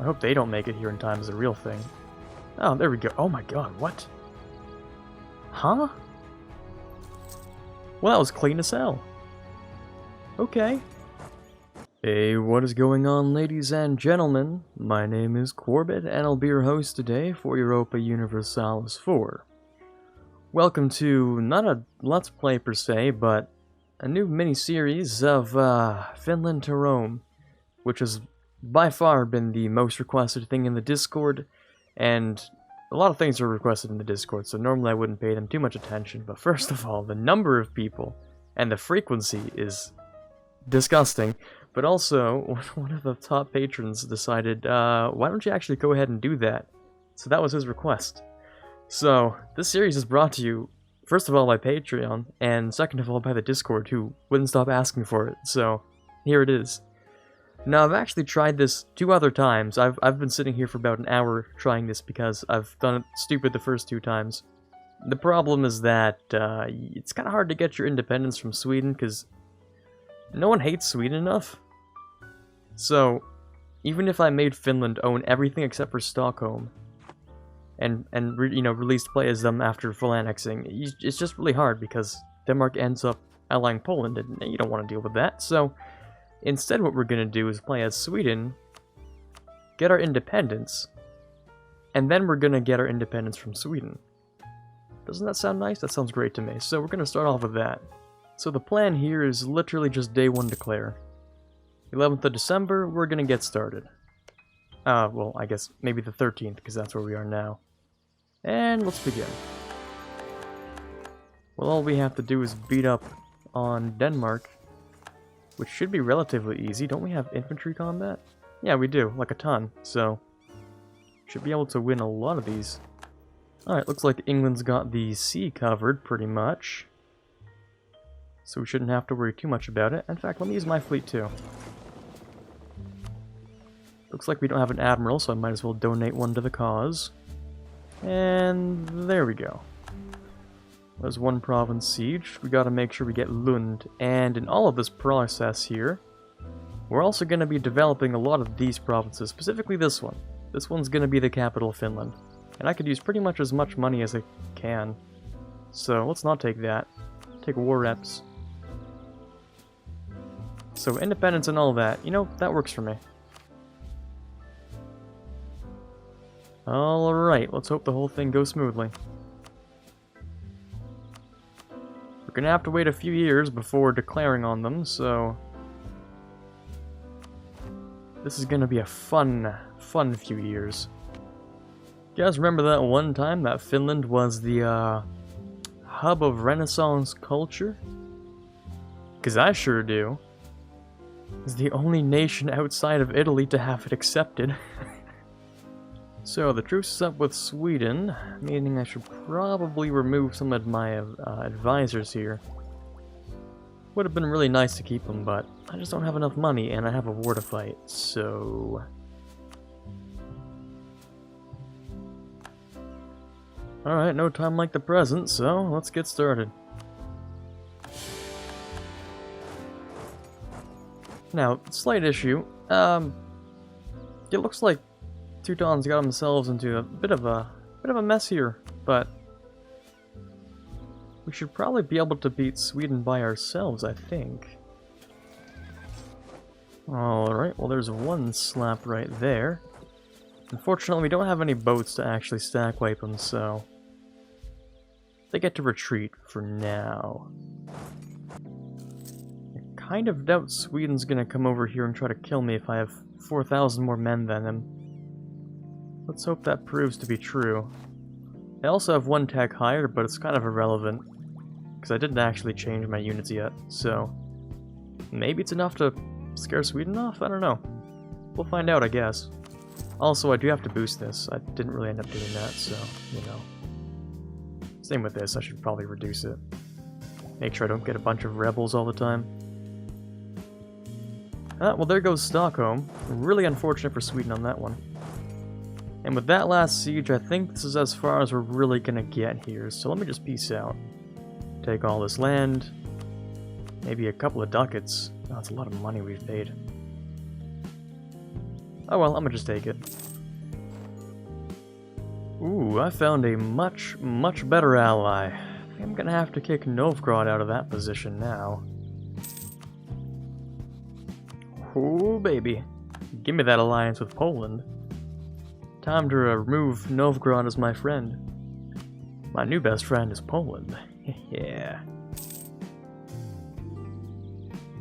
I hope they don't make it here in time as a real thing. Oh, there we go. Oh my god, what? Huh? Well, that was clean as hell. Okay. Hey, what is going on, ladies and gentlemen? My name is Quarbit, and I'll be your host today for Europa Universalis 4. Welcome to, not a Let's Play per se, but a new mini-series of Finland to Rome, which has by far been the most requested thing in the Discord, and a lot of things are requested in the Discord, so normally I wouldn't pay them too much attention, but first of all, the number of people and the frequency is disgusting. But also, one of the top patrons decided, why don't you actually go ahead and do that? So that was his request. So, this series is brought to you, first of all, by Patreon, and second of all, by the Discord, who wouldn't stop asking for it. So, here it is. Now, I've actually tried this 2 other times. I've been sitting here for about an hour trying this because I've done it stupid the first 2 times. The problem is that, it's kind of hard to get your independence from Sweden, because no one hates Sweden enough. So, even if I made Finland own everything except for Stockholm, and released play as them after full annexing, it's just really hard because Denmark ends up allying Poland, and you don't want to deal with that. So, instead what we're going to do is play as Sweden, get our independence, and then we're going to get our independence from Sweden. Doesn't that sound nice? That sounds great to me. So we're going to start off with that. So the plan here is literally just day 1 declare. 11th of December, we're gonna get started. Well, I guess maybe the 13th, because that's where we are now. And let's begin. Well, all we have to do is beat up on Denmark, which should be relatively easy. Don't we have infantry combat? Yeah, we do, like a ton, so should be able to win a lot of these. Alright, looks like England's got the sea covered, pretty much. So we shouldn't have to worry too much about it. In fact, let me use my fleet too. Looks like we don't have an admiral, so I might as well donate one to the cause. And there we go. There's 1 province siege. We gotta make sure we get Lund. And in all of this process here, we're also gonna be developing a lot of these provinces, specifically this one. This one's gonna be the capital of Finland. And I could use pretty much as much money as I can. So let's not take that. Take war reps. So independence and all that, that works for me. Alright, let's hope the whole thing goes smoothly. We're gonna have to wait a few years before declaring on them, so this is gonna be a fun few years. You guys remember that one time that Finland was the hub of Renaissance culture? 'Cause I sure do. It's the only nation outside of Italy to have it accepted. So, the truce is up with Sweden, meaning I should probably remove some of my advisors here. Would have been really nice to keep them, but I just don't have enough money, and I have a war to fight, so alright, no time like the present, so let's get started. Now, slight issue. It looks like Teutons got themselves into a bit of a mess here, but we should probably be able to beat Sweden by ourselves, I think. Alright, well there's 1 slap right there. Unfortunately, we don't have any boats to actually stack wipe them, so they get to retreat for now. I kind of doubt Sweden's gonna come over here and try to kill me if I have 4,000 more men than him. Let's hope that proves to be true. I also have 1 tech higher, but it's kind of irrelevant, because I didn't actually change my units yet, so maybe it's enough to scare Sweden off? I don't know. We'll find out, I guess. Also, I do have to boost this. I didn't really end up doing that, so, Same with this, I should probably reduce it. Make sure I don't get a bunch of rebels all the time. Well, there goes Stockholm. Really unfortunate for Sweden on that one. And with that last siege, I think this is as far as we're really gonna get here, so let me just peace out. Take all this land, maybe a couple of ducats. Oh, that's a lot of money we've paid. Oh well, I'm gonna just take it. Ooh, I found a much better ally. I think I'm gonna have to kick Novgorod out of that position now. Oh baby, give me that alliance with Poland. Time to remove Novgorod as my friend. My new best friend is Poland. Yeah.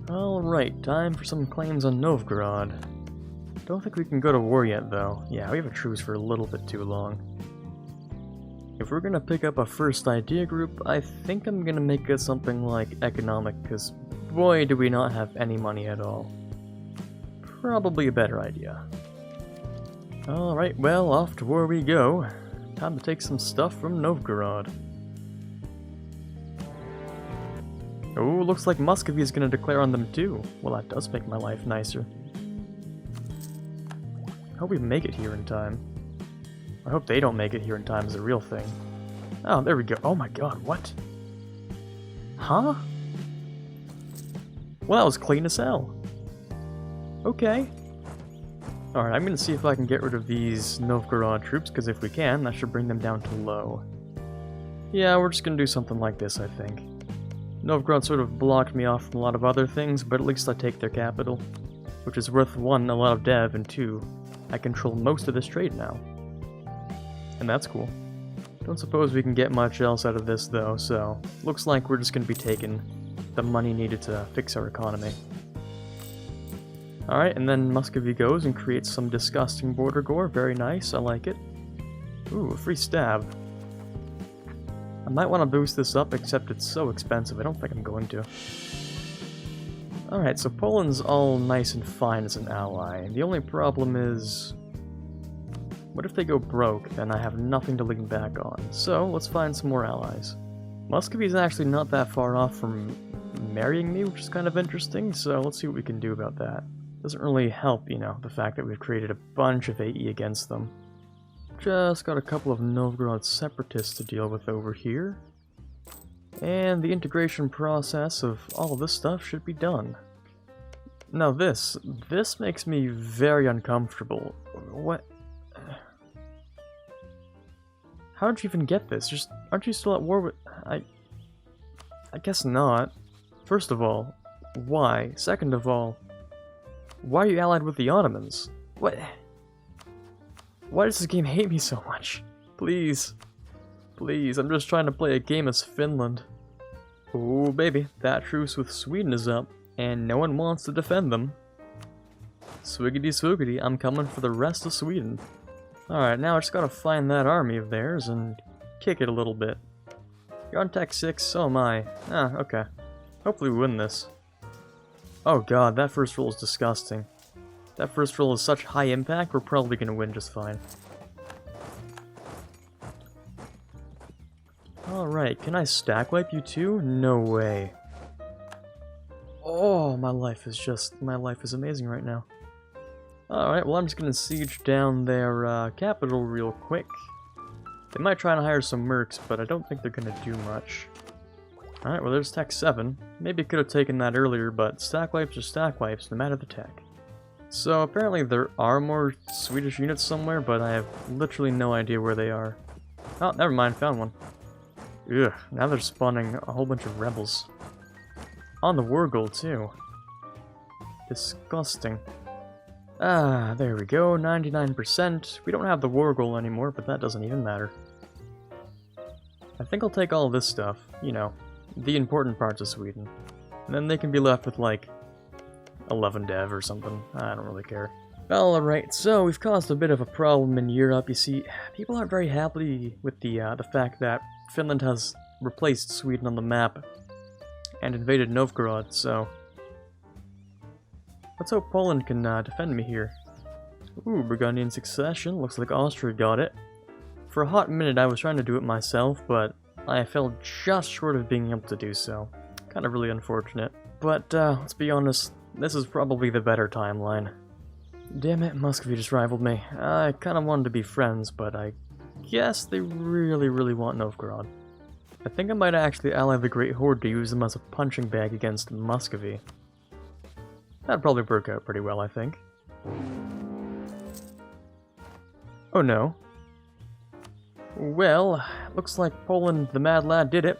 Alright, time for some claims on Novgorod. Don't think we can go to war yet, though. Yeah, we have a truce for a little bit too long. If we're gonna pick up a first idea group, I think I'm gonna make it something like economic, because boy do we not have any money at all. Probably a better idea. Alright, well, off to war we go. Time to take some stuff from Novgorod. Oh, looks like Muscovy is going to declare on them too. Well, that does make my life nicer. I hope we make it here in time. I hope they don't make it here in time is a real thing. Oh, there we go. Oh my god, what? Huh? Well, that was clean as hell. Okay. Alright, I'm going to see if I can get rid of these Novgorod troops, because if we can, that should bring them down to low. Yeah, we're just going to do something like this, I think. Novgorod sort of blocked me off from a lot of other things, but at least I take their capital. Which is worth 1, a lot of dev, and 2, I control most of this trade now. And that's cool. Don't suppose we can get much else out of this though, so looks like we're just going to be taking the money needed to fix our economy. Alright, and then Muscovy goes and creates some disgusting border gore. Very nice, I like it. Ooh, a free stab. I might want to boost this up, except it's so expensive, I don't think I'm going to. Alright, so Poland's all nice and fine as an ally. The only problem is... what if they go broke, then I have nothing to lean back on. So, let's find some more allies. Muscovy's actually not that far off from marrying me, which is kind of interesting, so let's see what we can do about that. Doesn't really help, you know, the fact that we've created a bunch of AE against them. Just got a couple of Novgorod separatists to deal with over here. And the integration process of all of this stuff should be done. Now this makes me very uncomfortable. What? How did you even get this? Aren't you still at war with... I guess not. First of all, why? Second of all, why are you allied with the Ottomans? What? Why does this game hate me so much? Please. Please, I'm just trying to play a game as Finland. Oh baby, that truce with Sweden is up, and no one wants to defend them. Swiggity swoogity, I'm coming for the rest of Sweden. Alright, now I just gotta find that army of theirs and kick it a little bit. You're on Tech 6, so am I. Ah, okay. Hopefully we win this. Oh god, that first roll is disgusting. That first roll is such high impact, we're probably gonna win just fine. Alright, can I stack wipe you too? No way. Oh, my life is amazing right now. Alright, well I'm just gonna siege down their capital real quick. They might try and hire some mercs, but I don't think they're gonna do much. Alright, well there's Tech 7. Maybe could have taken that earlier, but stack wipes are stack wipes, no matter the tech. So apparently there are more Swedish units somewhere, but I have literally no idea where they are. Oh, never mind, found one. Ugh, now they're spawning a whole bunch of rebels. On the war goal too. Disgusting. Ah, there we go, 99%. We don't have the war goal anymore, but that doesn't even matter. I think I'll take all this stuff, you know, the important parts of Sweden. And then they can be left with like 11 dev or something. I don't really care. Alright, so we've caused a bit of a problem in Europe. You see, people aren't very happy with the fact that Finland has replaced Sweden on the map and invaded Novgorod, so let's hope Poland can defend me here. Ooh, Burgundian succession. Looks like Austria got it. For a hot minute I was trying to do it myself, but I fell just short of being able to do so. Kind of really unfortunate. But let's be honest, this is probably the better timeline. Damn it, Muscovy just rivaled me. I kind of wanted to be friends, but I guess they really want Novgorod. I think I might actually ally the Great Horde to use them as a punching bag against Muscovy. That'd probably work out pretty well, I think. Oh no. Well, looks like Poland, the Mad Lad, did it.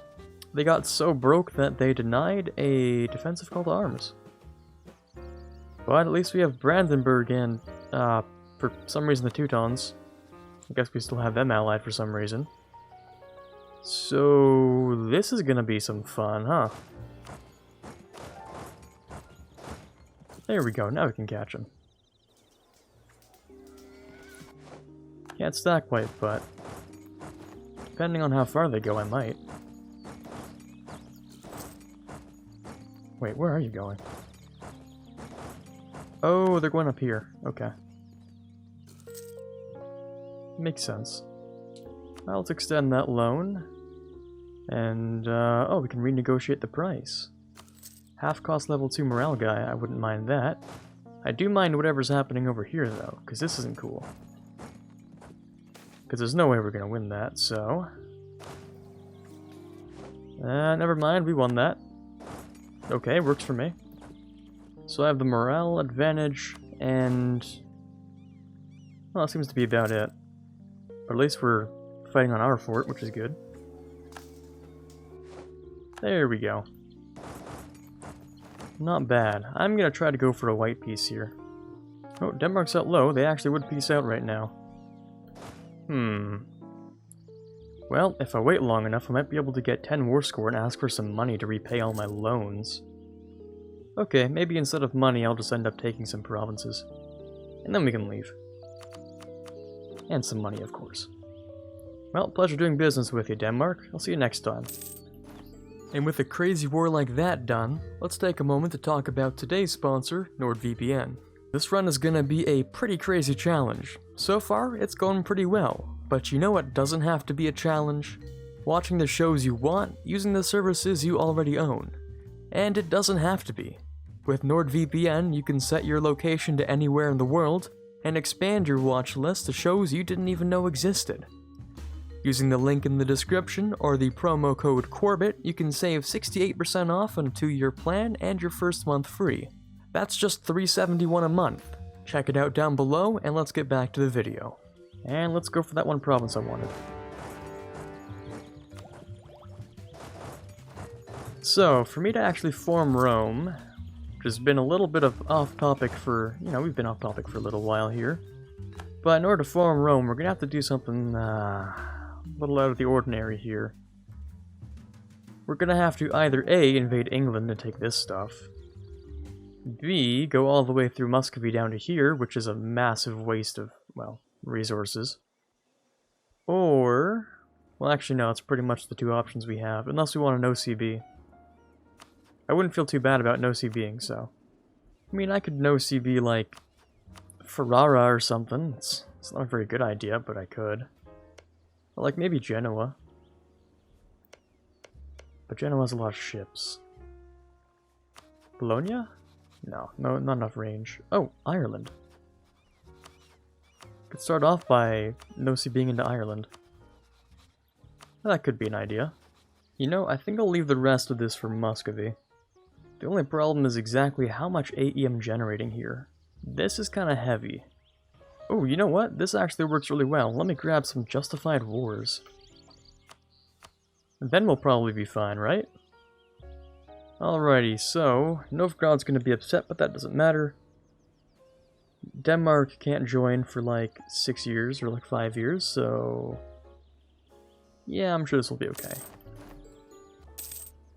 They got so broke that they denied a defensive call to arms. But at least we have Brandenburg and, for some reason, the Teutons. I guess we still have them allied for some reason. So, this is gonna be some fun, huh? There we go, now we can catch them. Can't stack wipe, but depending on how far they go, I might. Wait, where are you going? Oh, they're going up here. Okay. Makes sense. Well, let's extend that loan. And, oh, we can renegotiate the price. Half cost level 2 morale guy, I wouldn't mind that. I do mind whatever's happening over here, though, because this isn't cool. Because there's no way we're going to win that, so... never mind, we won that. Okay, works for me. So I have the morale advantage, and... well, that seems to be about it. Or at least we're fighting on our fort, which is good. There we go. Not bad. I'm gonna try to go for a white piece here. Oh, Denmark's out low. They actually would peace out right now. Well, if I wait long enough, I might be able to get 10 war score and ask for some money to repay all my loans. Okay, maybe instead of money, I'll just end up taking some provinces. And then we can leave. And some money, of course. Well, pleasure doing business with you, Denmark. I'll see you next time. And with a crazy war like that done, let's take a moment to talk about today's sponsor, NordVPN. This run is gonna be a pretty crazy challenge. So far, it's going pretty well. But you know what doesn't have to be a challenge? Watching the shows you want, using the services you already own. And it doesn't have to be. With NordVPN, you can set your location to anywhere in the world, and expand your watch list to shows you didn't even know existed. Using the link in the description or the promo code Quarbit, you can save 68% off on a 2-year plan and your first month free. That's just $371 a month. Check it out down below, and let's get back to the video. And let's go for that one province I wanted. So, for me to actually form Rome, which has been a little bit of off-topic for, we've been off-topic for a little while here. But in order to form Rome, we're gonna have to do something, a little out of the ordinary here. We're gonna have to either A, invade England and take this stuff, B, go all the way through Muscovy down to here, which is a massive waste of, well, resources. Or, well actually no, it's pretty much the two options we have, unless we want an OCB. I wouldn't feel too bad about no CBing, so. I mean, I could no CB like Ferrara or something. It's not a very good idea, but I could. Or like maybe Genoa. But Genoa has a lot of ships. Bologna? No, not enough range. Oh, Ireland. Could start off by no CBing into Ireland. That could be an idea. I think I'll leave the rest of this for Muscovy. The only problem is exactly how much AE I'm generating here. This is kind of heavy. Oh, you know what? This actually works really well. Let me grab some justified wars. And then we'll probably be fine, right? Alrighty, so Novgorod's going to be upset, but that doesn't matter. Denmark can't join for like 6 years or like 5 years, so yeah, I'm sure this will be okay.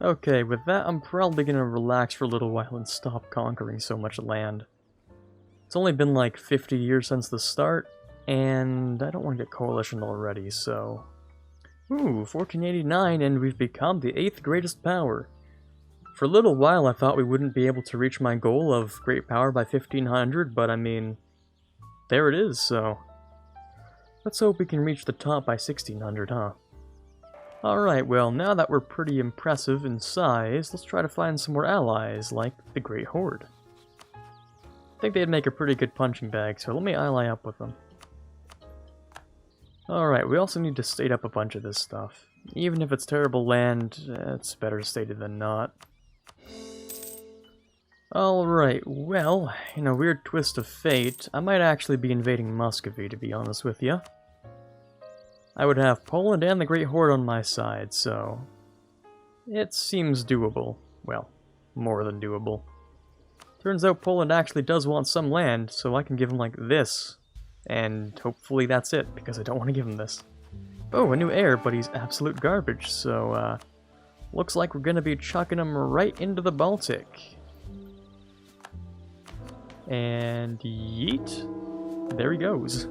Okay, with that, I'm probably gonna relax for a little while and stop conquering so much land. It's only been like 50 years since the start, and I don't want to get coalition already, so... Ooh, 1489, and we've become the 8th greatest power. For a little while, I thought we wouldn't be able to reach my goal of great power by 1500, but I mean... there it is, so... let's hope we can reach the top by 1600, huh? Alright, well, now that we're pretty impressive in size, let's try to find some more allies, like the Great Horde. I think they'd make a pretty good punching bag, so let me ally up with them. Alright, we also need to state up a bunch of this stuff. Even if it's terrible land, it's better stated than not. Alright, well, in a weird twist of fate, I might actually be invading Muscovy, to be honest with you. I would have Poland and the Great Horde on my side, so it seems doable. Well, more than doable. Turns out Poland actually does want some land, so I can give him like this. And hopefully that's it, because I don't want to give him this. Oh, a new heir, but he's absolute garbage, so looks like we're gonna be chucking him right into the Baltic. And yeet. There he goes.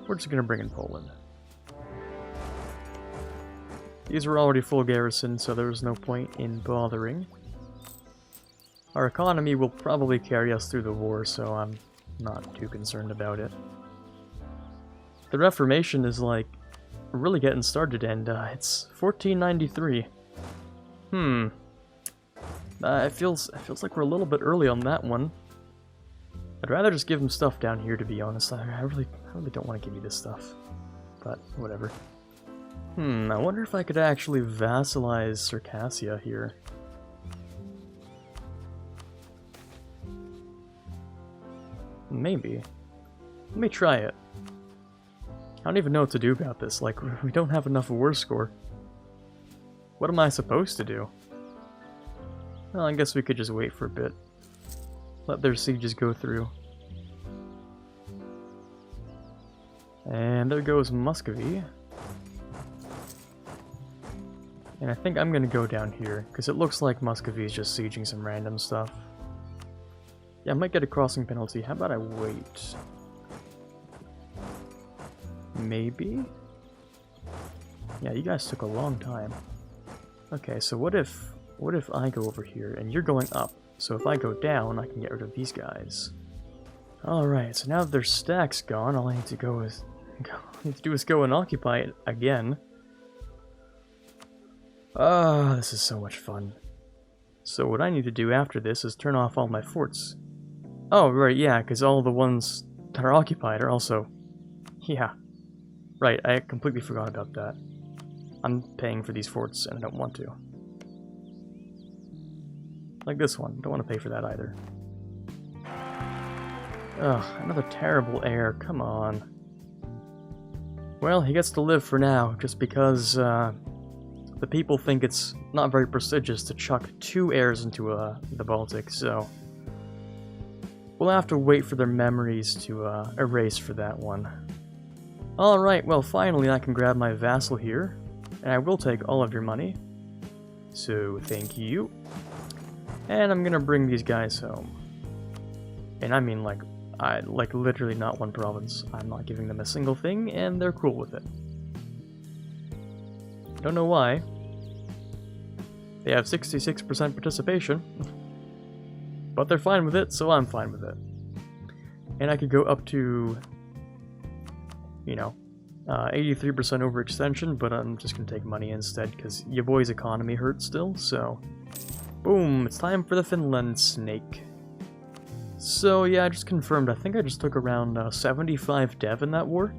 We're just gonna bring in Poland. These were already full garrison, so there was no point in bothering. Our economy will probably carry us through the war, so I'm not too concerned about it. The Reformation is like really getting started, and it's 1493. It feels like we're a little bit early on that one. I'd rather just give him stuff down here, to be honest. I really don't want to give you this stuff, but whatever. I wonder if I could actually vassalize Circassia here. Maybe. Let me try it. I don't even know what to do about this. Like, we don't have enough war score. What am I supposed to do? Well, I guess we could just wait for a bit. Let their sieges go through. And there goes Muscovy. And I think I'm gonna go down here, because it looks like Muscovy is just sieging some random stuff. Yeah, I might get a crossing penalty. How about I wait? Maybe? Yeah, you guys took a long time. Okay, so what if I go over here and you're going up? So if I go down, I can get rid of these guys. Alright, so now that their stack's gone, all I need to do is go and occupy it again. Ah, this is so much fun. So what I need to do after this is turn off all my forts. Oh, right, yeah, because all the ones that are occupied are also... Yeah. Right, I completely forgot about that. I'm paying for these forts, and I don't want to. Like this one. Don't want to pay for that either. Ugh, another terrible heir. Come on. Well, he gets to live for now, just because, the people think it's not very prestigious to chuck 2 heirs into, the Baltic, so... We'll have to wait for their memories to, erase for that one. Alright, well, finally I can grab my vassal here, and I will take all of your money. So, thank you. And I'm gonna bring these guys home. And I mean, like literally not one province. I'm not giving them a single thing, and they're cool with it. Don't know why. They have 66% participation. But they're fine with it, so I'm fine with it. And I could go up to, you know, 83% overextension, but I'm just gonna take money instead, because your boy's economy hurts still, so... Boom! It's time for the Finland snake. So yeah, I just confirmed, I think I just took around 75 dev in that war.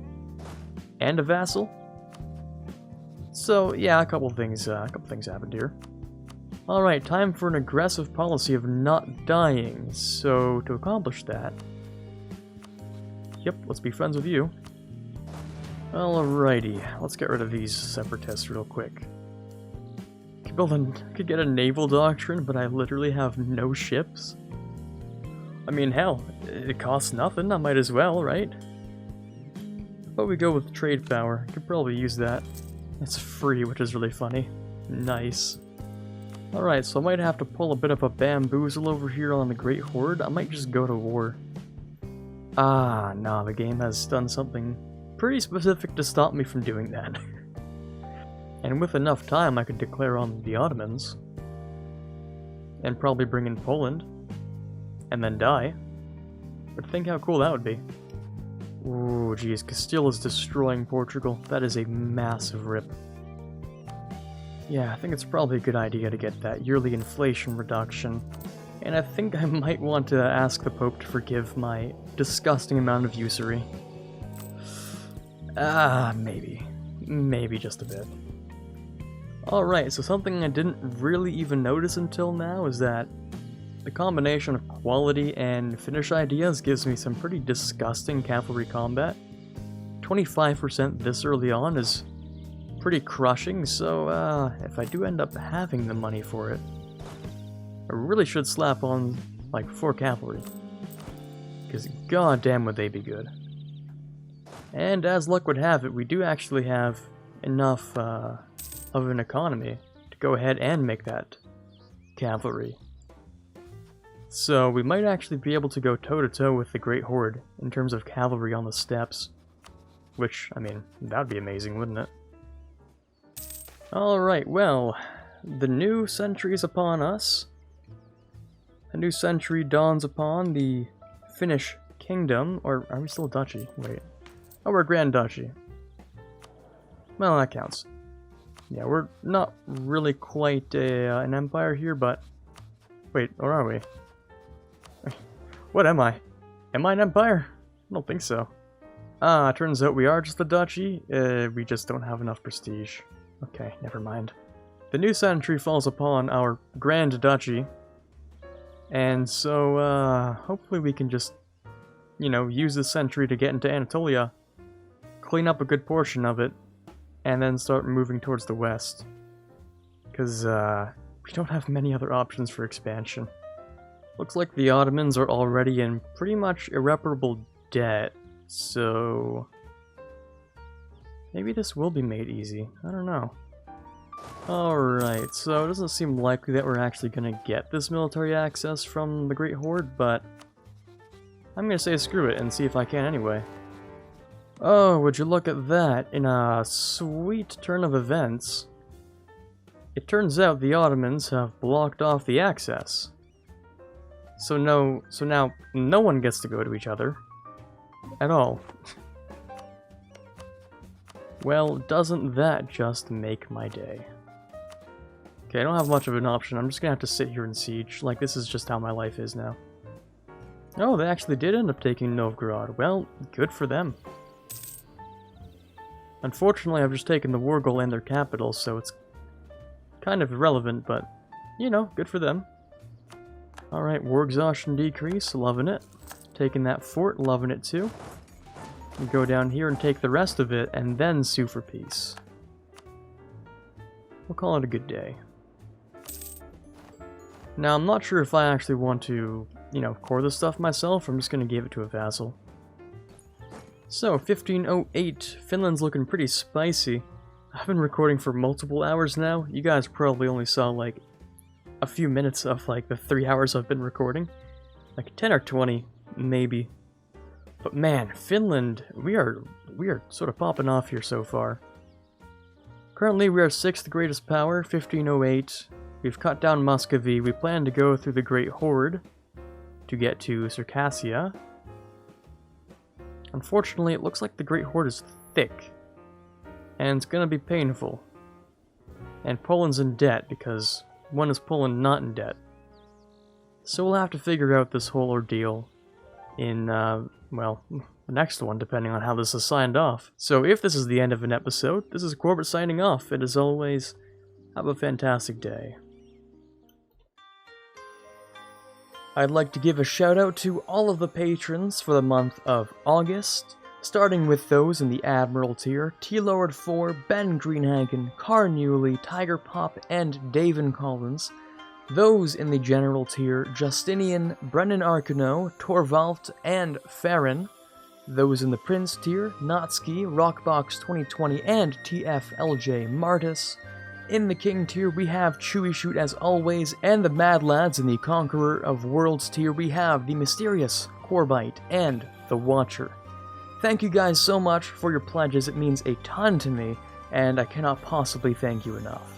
And a vassal. So yeah, a couple things happened here. Alright, time for an aggressive policy of not dying. So, to accomplish that... Yep, let's be friends with you. Alrighty, let's get rid of these separatists real quick. Could get a naval doctrine, but I literally have no ships. I mean, hell, it costs nothing, I might as well, right? But we go with trade power, could probably use that. It's free, which is really funny. Nice. Alright, so I might have to pull a bit of a bamboozle over here on the Great Horde. I might just go to war. Ah, nah, the game has done something pretty specific to stop me from doing that. And with enough time, I could declare on the Ottomans. And probably bring in Poland. And then die. But think how cool that would be. Ooh, geez, Castile is destroying Portugal. That is a massive rip. Yeah, I think it's probably a good idea to get that yearly inflation reduction. And I think I might want to ask the Pope to forgive my disgusting amount of usury. Maybe. Maybe just a bit. Alright, so something I didn't really even notice until now is that the combination of quality and finish ideas gives me some pretty disgusting cavalry combat. 25% this early on is pretty crushing, so if I do end up having the money for it, I really should slap on like 4 cavalry, because goddamn would they be good. And as luck would have it, we do actually have enough of an economy to go ahead and make that cavalry. So we might actually be able to go toe-to-toe with the Great Horde in terms of cavalry on the steppes. Which, I mean, that would be amazing, wouldn't it? Alright, well, the new century is upon us. A new century dawns upon the Finnish kingdom, or are we still a duchy? Wait. Oh, we're a Grand Duchy. Well, that counts. Yeah, we're not really quite an empire here, but... Wait, or are we? What am I? Am I an empire? I don't think so. Turns out we are just a duchy. We just don't have enough prestige. Okay, never mind. The new century falls upon our Grand Duchy. And so, hopefully we can just, you know, use this century to get into Anatolia, clean up a good portion of it, and then start moving towards the west. Because, we don't have many other options for expansion. Looks like the Ottomans are already in pretty much irreparable debt, so... maybe this will be made easy. I don't know. Alright, so it doesn't seem likely that we're actually gonna get this military access from the Great Horde, but... I'm gonna say screw it and see if I can anyway. Oh, would you look at that, in a sweet turn of events. It turns out the Ottomans have blocked off the access. So now no one gets to go to each other. At all. Well, doesn't that just make my day? Okay, I don't have much of an option. I'm just gonna have to sit here and siege. Like, this is just how my life is now. Oh, they actually did end up taking Novgorod. Well, good for them. Unfortunately, I've just taken the war goal and their capital, so it's kind of irrelevant, but, you know, good for them. Alright, war exhaustion decrease, loving it. Taking that fort, loving it too. We go down here and take the rest of it, and then sue for peace. We'll call it a good day. Now, I'm not sure if I actually want to, you know, core this stuff myself, or I'm just going to give it to a vassal. So, 1508, Finland's looking pretty spicy. I've been recording for multiple hours now. You guys probably only saw, like, a few minutes of, like, the 3 hours I've been recording. Like, 10 or 20, maybe. But man, Finland, we are sort of popping off here so far. Currently, we are 6th greatest power, 1508. We've cut down Muscovy. We plan to go through the Great Horde to get to Circassia. Unfortunately, it looks like the Great Horde is thick. And it's gonna be painful. And Poland's in debt, because when is Poland not in debt? So we'll have to figure out this whole ordeal in, well, the next one, depending on how this is signed off. So if this is the end of an episode, this is Quarbit signing off, and as always, have a fantastic day. I'd like to give a shout out to all of the patrons for the month of August, starting with those in the Admiral tier: T-Lord 4, Ben Greenhagen, Car Newley, Tiger Pop, and Davin Collins. Those in the General tier: Justinian, Brendan Arcano, Torvald, and Farron. Those in the Prince tier: Natsuki, Rockbox 2020, and TFLJ Martis. In the King tier, we have Chewy Shoot as always, and the Mad Lads. In the Conqueror of Worlds tier, we have the Mysterious, Quarbite, and the Watcher. Thank you guys so much for your pledges. It means a ton to me, and I cannot possibly thank you enough.